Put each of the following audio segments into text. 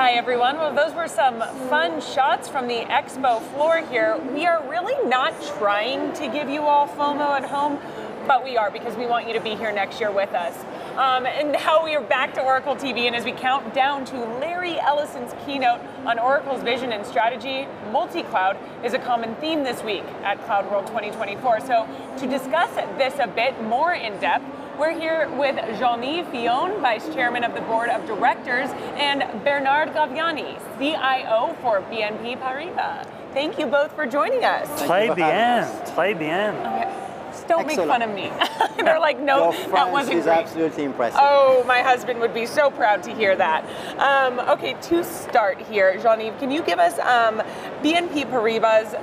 Hi everyone. Well, those were some fun shots from the expo floor here. We are really not trying to give you all FOMO at home, but we are because we want you to be here next year with us. And now we are back to Oracle TV, and as we count down to Larry Ellison's keynote on Oracle's vision and strategy, multi-cloud is a common theme this week at CloudWorld 2024. So to discuss this a bit more in depth, we're here with Jean-Yves Fillion, Vice Chairman of the Board of Directors, and Bernard Gavgani, CIO for BNP Paribas. Thank you both for joining us. Très bien, très bien. Okay. Don't make fun of me. They're like, no, that wasn't great. Absolutely impressive. Oh, my husband would be so proud to hear that. Okay, to start here, Jean-Yves, can you give us BNP Paribas'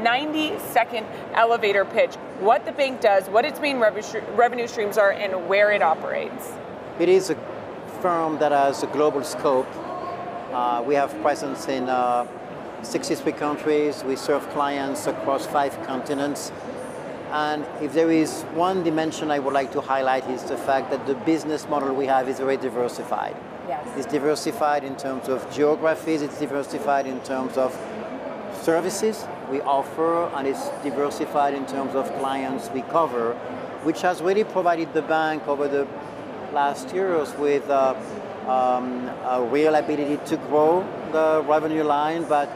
90-second elevator pitch, what the bank does, what its main revenue streams are, and where it operates? It is a firm that has a global scope. We have presence in 63 countries. We serve clients across 5 continents. And if there is one dimension I would like to highlight is the fact that the business model we have is very diversified. Yes. It's diversified in terms of geographies, it's diversified in terms of services we offer, and it's diversified in terms of clients we cover, which has really provided the bank over the last years with a real ability to grow the revenue line, but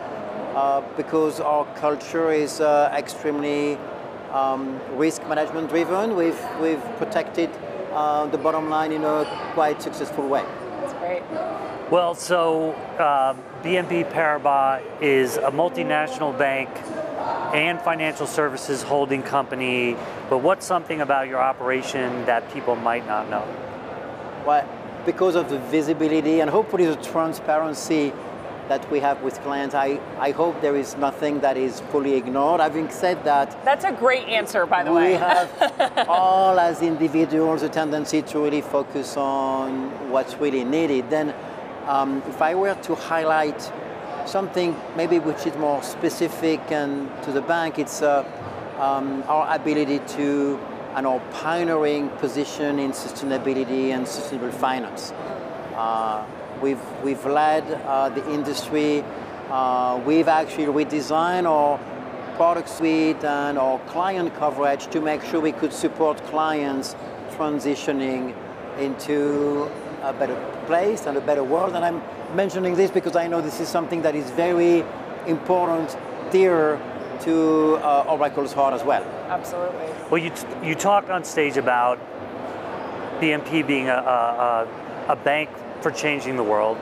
because our culture is extremely risk management driven, we've protected the bottom line in a quite successful way. That's great. Well, so BNP Paribas is a multinational bank and financial services holding company, but what's something about your operation that people might not know? Well, because of the visibility and hopefully the transparency that we have with clients, I hope there is nothing that is fully ignored. Having said that, that's a great answer, by the way. We have all as individuals a tendency to really focus on what's really needed. Then if I were to highlight something maybe which is more specific and to the bank, it's our ability to, and our pioneering position in sustainability and sustainable finance. We've led the industry. We've actually redesigned our product suite and our client coverage to make sure we could support clients transitioning into a better place and a better world. And I'm mentioning this because I know this is something that is very important, dear to Oracle's heart as well. Absolutely. Well, you talked on stage about BNP being a bank for changing the world.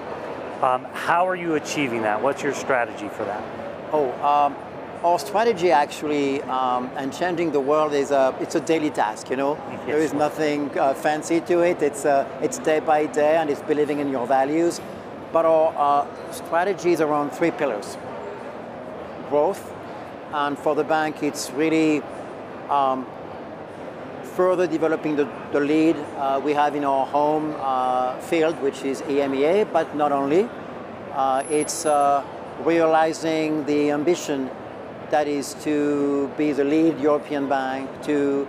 How are you achieving that? What's your strategy for that? Our strategy actually, and changing the world is it's a daily task, you know? Yes. There is nothing fancy to it. It's day by day, and it's believing in your values. But our strategy is around 3 pillars. Growth, and for the bank, it's really further developing the lead we have in our home field, which is EMEA, but not only. It's realizing the ambition that is to be the lead European bank to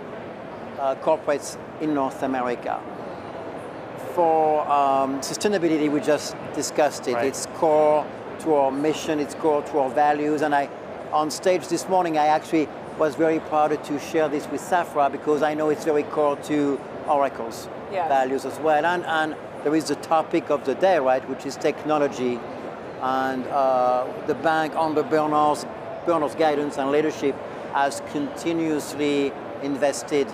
corporates in North America. For sustainability, we just discussed it. Right. It's core to our mission, it's core to our values, and on stage this morning, I actually was very proud to share this with Safra because I know it's very core to Oracle's values as well. And there is the topic of the day, right, which is technology. And the bank, under Bernard's guidance and leadership, has continuously invested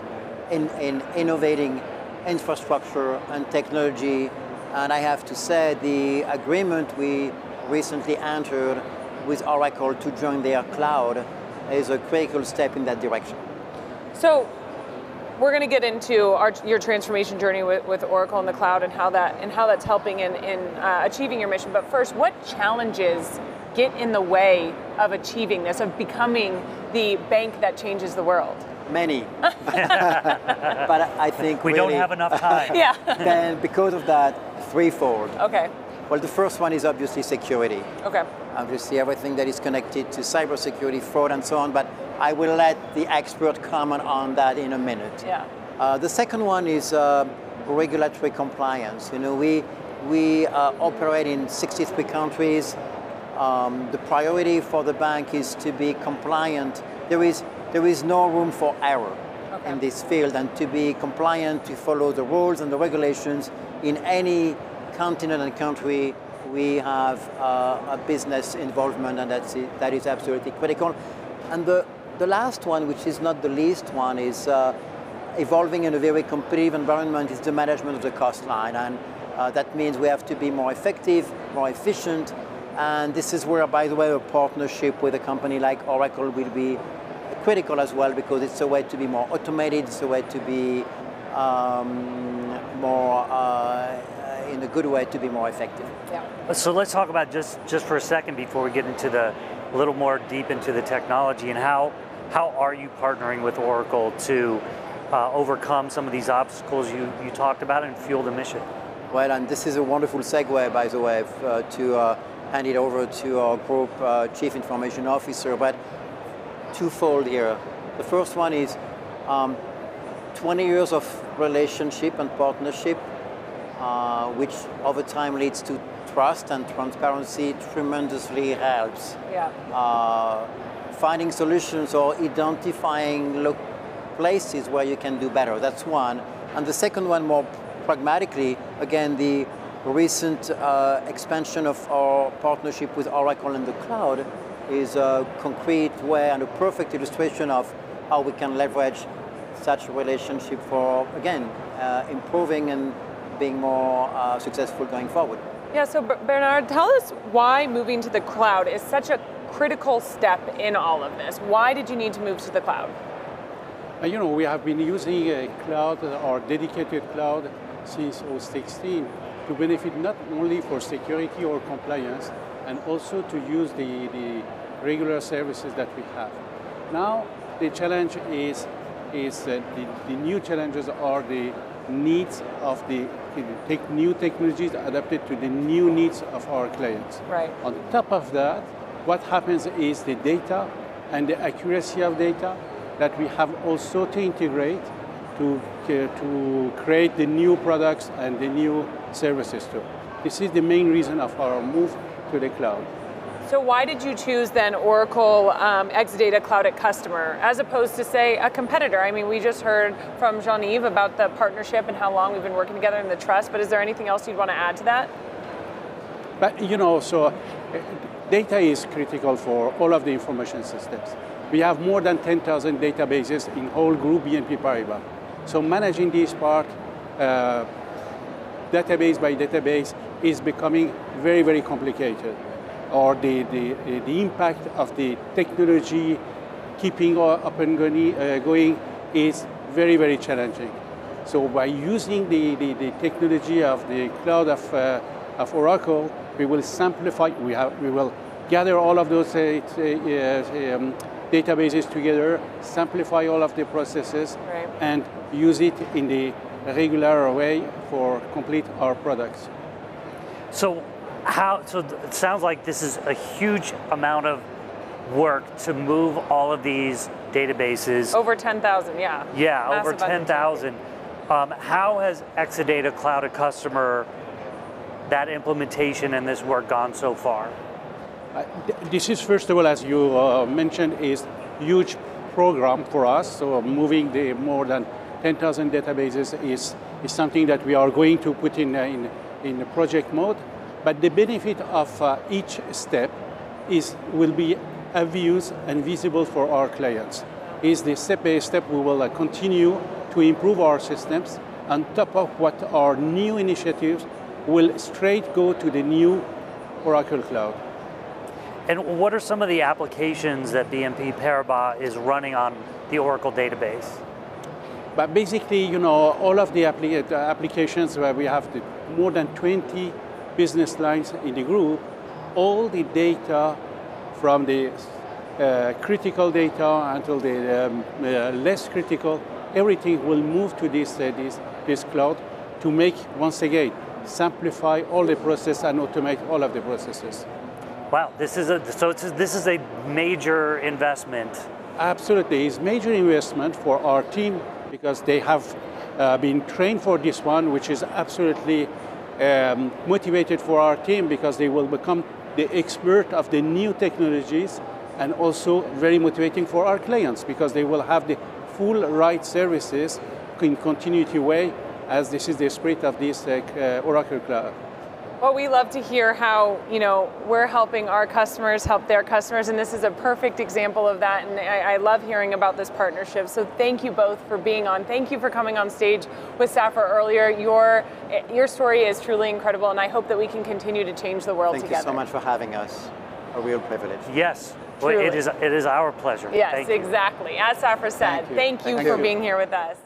in innovating infrastructure and technology. And I have to say, the agreement we recently entered with Oracle to join their cloud is a critical step in that direction. So we're going to get into your transformation journey with Oracle in the cloud and how that's helping in achieving your mission. But first, what challenges get in the way of achieving this, of becoming the bank that changes the world? Many. But I think we don't have enough time. Yeah. Then because of that, threefold. Okay. Well, the first one is obviously security. Okay. Obviously everything that is connected to cybersecurity, fraud, and so on, but I will let the expert comment on that in a minute. Yeah. The second one is regulatory compliance. You know, we We operate in 63 countries. The priority for the bank is to be compliant. There is no room for error in this field, and to be compliant, to follow the rules and the regulations in any continent and country. We have a business involvement, and that is absolutely critical. And the last one, which is not the least one, is evolving in a very competitive environment, is the management of the cost line. And that means we have to be more effective, more efficient. And this is where, by the way, a partnership with a company like Oracle will be critical as well, because it's a way to be more automated, it's a way to be more, in a good way, to be more effective. Yeah. So let's talk about just for a second before we get into a little more deep into the technology, and how are you partnering with Oracle to overcome some of these obstacles you talked about and fuel the mission? Well, and this is a wonderful segue, by the way, to hand it over to our group Chief Information Officer, but twofold here. The first one is 20 years of relationship and partnership, which over time leads to trust and transparency, tremendously helps. Yeah. Finding solutions or identifying places where you can do better, that's one. And the second one, more pragmatically, again, the recent expansion of our partnership with Oracle in the cloud is a concrete way and a perfect illustration of how we can leverage such a relationship for, again, improving and being more successful going forward. Yeah, so Bernard, tell us why moving to the cloud is such a critical step in all of this. Why did you need to move to the cloud? You know, we have been using a cloud, or dedicated cloud, since 2016 to benefit not only for security or compliance, and also to use the regular services that we have. Now, the challenge is the new challenges are the needs of the new technologies adapted to the new needs of our clients. Right. On top of that, what happens is the data and the accuracy of data that we have also to integrate to create the new products and the new services too. This is the main reason of our move to the cloud. So why did you choose then Oracle Exadata Cloud at Customer as opposed to, say, a competitor? I mean, we just heard from Jean-Yves about the partnership and how long we've been working together and the trust, but is there anything else you'd want to add to that? But you know, so data is critical for all of the information systems. We have more than 10,000 databases in whole group BNP Paribas. So managing this part, database by database, is becoming very, very complicated. Or the impact of the technology keeping up and going is very, very challenging. So by using the technology of the cloud of Oracle, we will simplify, we will gather all of those databases together, simplify all of the processes, right, and use it in the regular way for complete our products. So it sounds like this is a huge amount of work to move all of these databases. Over 10,000, yeah. Yeah, Massive over 10,000. How has Exadata Cloud at Customer, that implementation and this work gone so far? This is, first of all, as you mentioned, is a huge program for us. So moving the more than 10,000 databases is something that we are going to put in project mode. But the benefit of each step will be obvious and visible for our clients. Is the step by step we will continue to improve our systems. On top of what our new initiatives will straight go to the new Oracle Cloud. And what are some of the applications that BNP Paribas is running on the Oracle database? But basically, you know, all of the applications where we have more than 20 business lines in the group, all the data from the critical data until the less critical, everything will move to this cloud to make, once again, simplify all the process and automate all of the processes. Wow, this is a major investment. Absolutely, it's major investment for our team because they have been trained for this one, which is absolutely motivated for our team because they will become the expert of the new technologies, and also very motivating for our clients because they will have the full right services in continuity way, as this is the spirit of this Oracle Cloud. Well, we love to hear how we're helping our customers help their customers, and this is a perfect example of that. And I love hearing about this partnership. So thank you both for being on. Thank you for coming on stage with Safra earlier. Your story is truly incredible, and I hope that we can continue to change the world together. Thank you so much for having us. A real privilege. Yes, well, it is our pleasure. Yes, exactly. As Safra said, thank you for being here with us.